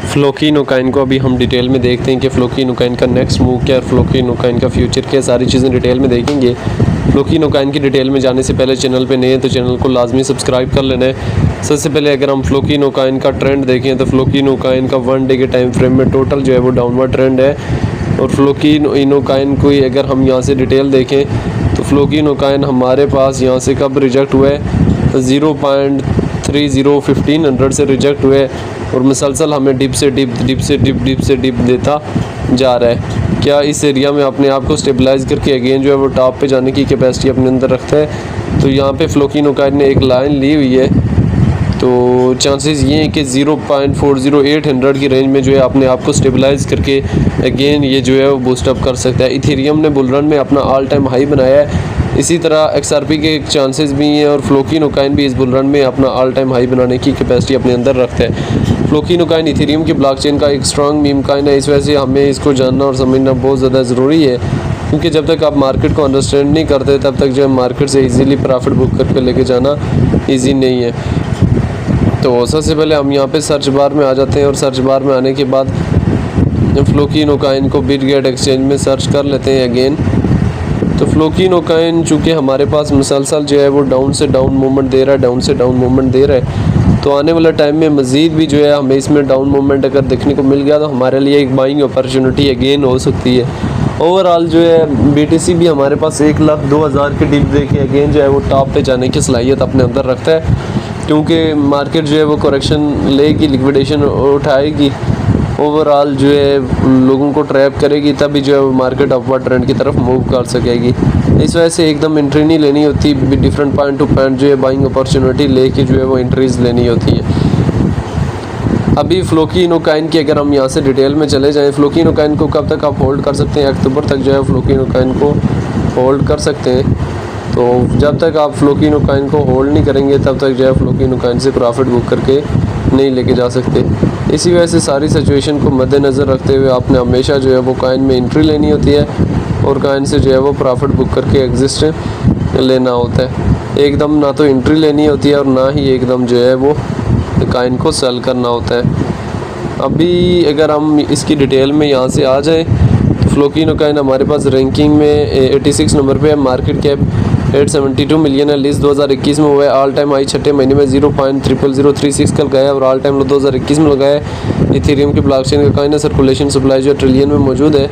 फ्लोकिनोकाइन को अभी हम डिटेल में देखते हैं कि फ्लोकिनोकाइन का नेक्स्ट मूव क्या है, फ्लोकिनोकाइन का फ्यूचर क्या, सारी चीज़ें डिटेल में देखेंगे। फ्लोकिनोकाइन की डिटेल में जाने से पहले चैनल पे नए हैं तो चैनल को लाजमी सब्सक्राइब कर लेना है। सबसे पहले अगर हम फ्लोकिनोकाइन का ट्रेंड देखें तो फ्लोकिनोकाइन का 1 डे के टाइम फ्रेम में टोटल जो है वो डाउनवर्ड ट्रेंड है। और फ्लोकिनोकाइन को अगर हम यहाँ से डिटेल देखें तो फ्लोकिनोकाइन हमारे पास यहाँ से कब रिजेक्ट हुआ है, 0.301500 से रिजेक्ट हुए और मुसलसल हमें डिप से डिप देता जा रहा है। क्या इस एरिया में अपने आप को स्टेबलाइज करके अगेन जो है वो टॉप पे जाने की कैपेसिटी अपने अंदर रखता है। तो यहाँ पे फ्लोकिनोकाइन ने एक लाइन ली हुई है, तो चांसेस ये हैं कि 0.40800 की रेंज में जो है अपने आप को स्टेबलाइज करके अगेन ये जो है वो बूस्टअप कर सकता है। इथेरियम ने बुल रन में अपना ऑल टाइम हाई बनाया है, इसी तरह XRP के चांसेस भी हैं और फ्लोकिनोकाइन भी इस बुल रन में अपना ऑल टाइम हाई बनाने की कैपेसिटी अपने अंदर रखता है। फ्लोकिनोकाइन इथेरियम की ब्लॉकचेन का एक स्ट्रॉन्ग मीम कॉइन है, इस वजह से हमें इसको जानना और समझना बहुत ज़्यादा ज़रूरी है, क्योंकि जब तक आप मार्केट को अंडरस्टैंड नहीं करते तब तक जो है मार्केट से इजीली प्रॉफिट बुक करके लेके जाना ईजी नहीं है। तो सबसे पहले हम यहाँ पे सर्च बार में आ जाते हैं और सर्च बार में आने के बाद फ्लोकिनोकाइन को बिटगेट एक्सचेंज में सर्च कर लेते हैं अगेन। तो फ्लोकिनोकाइन चूँकि हमारे पास मुसलसल जो है वो डाउन से डाउन मूवमेंट दे रहा है, तो आने वाला टाइम में मज़ीद भी जो है हमें इसमें डाउन मूवमेंट अगर देखने को मिल गया तो हमारे लिए एक बाइंग अपॉर्चुनिटी अगेन हो सकती है। ओवरऑल जो है BTC भी हमारे पास 1,02,000 के डिप देके अगेन जो है वो टॉप पे जाने की सलाहियत अपने अंदर रखता है, क्योंकि मार्केट जो है वो करेक्शन लेगी, लिक्विडेशन उठाएगी, ओवरऑल जो है लोगों को ट्रैप करेगी, तभी जो है मार्केट अपवर्ड ट्रेंड की तरफ मूव कर सकेगी। इस वजह से एकदम एंट्री नहीं लेनी होती, डिफरेंट पॉइंट टू पॉइंट जो है बाइंग अपॉर्चुनिटी लेके जो है वो एंट्रीज लेनी होती है। अभी फ्लोकिनोकाइन की अगर हम यहाँ से डिटेल में चले जाएँ, फ्लोकिनोकाइन को कब तक आप होल्ड कर सकते हैं, अक्टूबर तक जो है फ्लोकिनोकाइन को होल्ड कर सकते हैं। तो जब तक आप फ्लोकिनोकाइन को होल्ड नहीं करेंगे तब तक जो है फ्लोकिनोकाइन से प्रॉफिट बुक करके नहीं लेके जा सकते। इसी वजह से सारी सिचुएशन को मद्देनज़र रखते हुए आपने हमेशा जो है वो कॉइन में एंट्री लेनी होती है और कॉइन से जो है वो प्रॉफिट बुक करके एग्जिस्ट लेना होता है। एकदम ना तो एंट्री लेनी होती है और ना ही एकदम जो है वो कॉइन को सेल करना होता है। अभी अगर हम इसकी डिटेल में यहाँ से आ जाएँ तो फ्लोकिनोकाइन हमारे पास रैंकिंग में 86 नंबर पे है, मार्केट कैप 872 मिलियन है, लिस्ट 2021 में हुआ है, ऑल टाइम हाई छठे महीने में 0.00036 का लगाया और ऑल टाइम लो 2021 में लगाया है। इथेरियम की ब्लॉकचेन का कॉइन है, सर्कुलेशन सप्लाई जो ट्रिलियन में मौजूद है।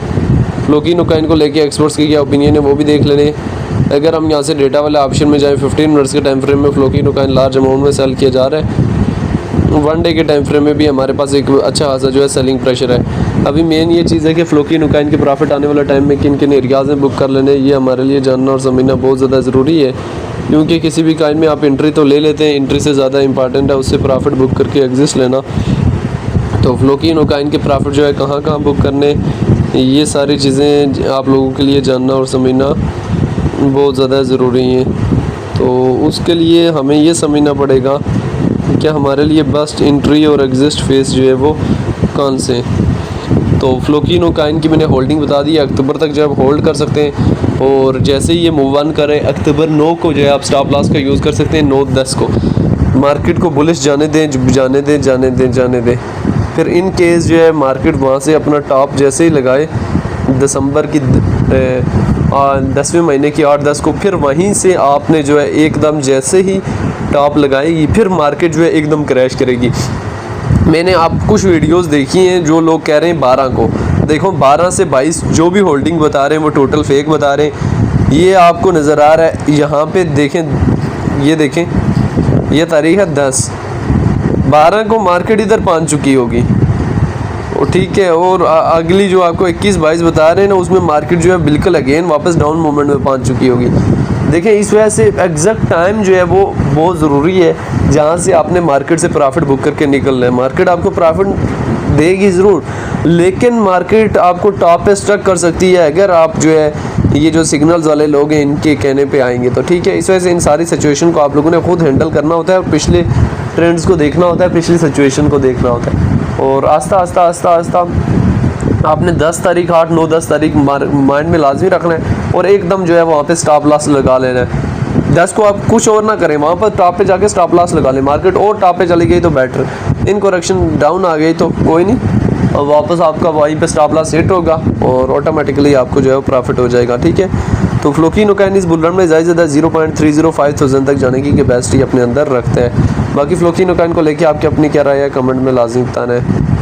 फ्लोकिनोकाइन को लेके एक्सपर्ट्स की क्या ओपिनियन है वो भी देख लेने। अगर हम यहाँ से डेटा वाले ऑप्शन में जाएँ, 15 मिनट्स के टाइम फ्रेम में फ्लोकिनोकाइन लार्ज अमाउंट में सेल किया जा रहा है। 1 डे के टाइम फ्रेम में भी हमारे पास एक अच्छा खासा जो है सेलिंग प्रेशर है। अभी मेन ये चीज़ है कि फ्लोकिनोकाइन के प्रॉफिट आने वाला टाइम में किन किन एरियाज़ में बुक कर लेने, ये हमारे लिए जानना और समझना बहुत ज़्यादा ज़रूरी है, क्योंकि किसी भी कॉइन में आप एंट्री तो ले लेते हैं, एंट्री से ज़्यादा इंपॉर्टेंट है उससे प्रॉफिट बुक करके एग्जिस्ट लेना। तो फ्लोकिनोकाइन के प्रॉफिट जो है कहाँ कहाँ बुक करने, ये सारी चीज़ें आप लोगों के लिए जानना और समझना बहुत ज़्यादा ज़रूरी है। तो उसके लिए हमें ये समझना पड़ेगा क्या हमारे लिए बेस्ट एंट्री और एग्जिस्ट फेस जो है वो कौन से। तो फ्लोकिनोकाइन की मैंने होल्डिंग बता दी है, अक्टूबर तक जो है होल्ड कर सकते हैं और जैसे ही ये मूव ऑन करें अक्टूबर 9 को जो है आप स्टॉप लॉस का यूज़ कर सकते हैं, 9-10 को मार्केट को बुलिश जाने दें। फिर इन केस जो है मार्केट वहाँ से अपना टॉप जैसे ही लगाए दिसंबर की 10वें महीने की 8-10 को, फिर वहीं से आपने जो है एकदम जैसे ही टॉप लगाएगी फिर मार्केट जो है एकदम क्रैश करेगी। मैंने आप कुछ वीडियोस देखी हैं जो लोग कह रहे हैं 12 को, देखो 12 से 22 जो भी होल्डिंग बता रहे हैं वो टोटल फेक बता रहे हैं। ये आपको नज़र आ रहा है यहाँ पे देखें, ये देखें ये तारीख है 10/12 को मार्केट इधर पहुँच चुकी होगी, ठीक है। और अगली जो आपको 21-22 बता रहे हैं ना उसमें मार्केट जो है बिल्कुल अगेन वापस डाउन मूवमेंट में पहुंच चुकी होगी। देखें इस वजह से एग्जैक्ट टाइम जो है वो बहुत ज़रूरी है जहां से आपने मार्केट से प्रॉफिट बुक करके निकलना है। मार्केट आपको प्रॉफिट देगी ज़रूर, लेकिन मार्केट आपको टॉप पे स्टक कर सकती है अगर आप जो है ये जो सिग्नल्स वाले लोग हैं इनके कहने पे आएंगे तो, ठीक है। इस वजह से इन सारी सिचुएशन को आप लोगों ने खुद हैंडल करना होता है और पिछले ट्रेंड्स को देखना होता है, पिछली सिचुएशन को देखना होता है और आस्ता आपने 10 तारीख 8, 9, 10 तारीख माइंड में लाजमी रखना है और एकदम जो है वहाँ पे स्टॉप लॉस लगा लेना है। 10 को आप कुछ और ना करें, वहाँ पर टॉप पे जाके स्टॉप लॉस लगा लें। मार्केट और टॉप पे चली गई तो बेटर, इन करेक्शन डाउन आ गई तो कोई नहीं, और वापस आपका वहीं पे स्टॉप लॉस हिट होगा और ऑटोमेटिकली आपको जो है वो प्रॉफिट हो जाएगा। ठीक है, तो फ्लोकिनो कैन इस बुल रन में ज़्यादा 0.305 तक जाने की कैपेसिटी अपने अंदर रखते हैं। बाकी फ्लोकिनो कैन को लेके आपकी अपनी क्या राय है कमेंट में लाजिम बताना है।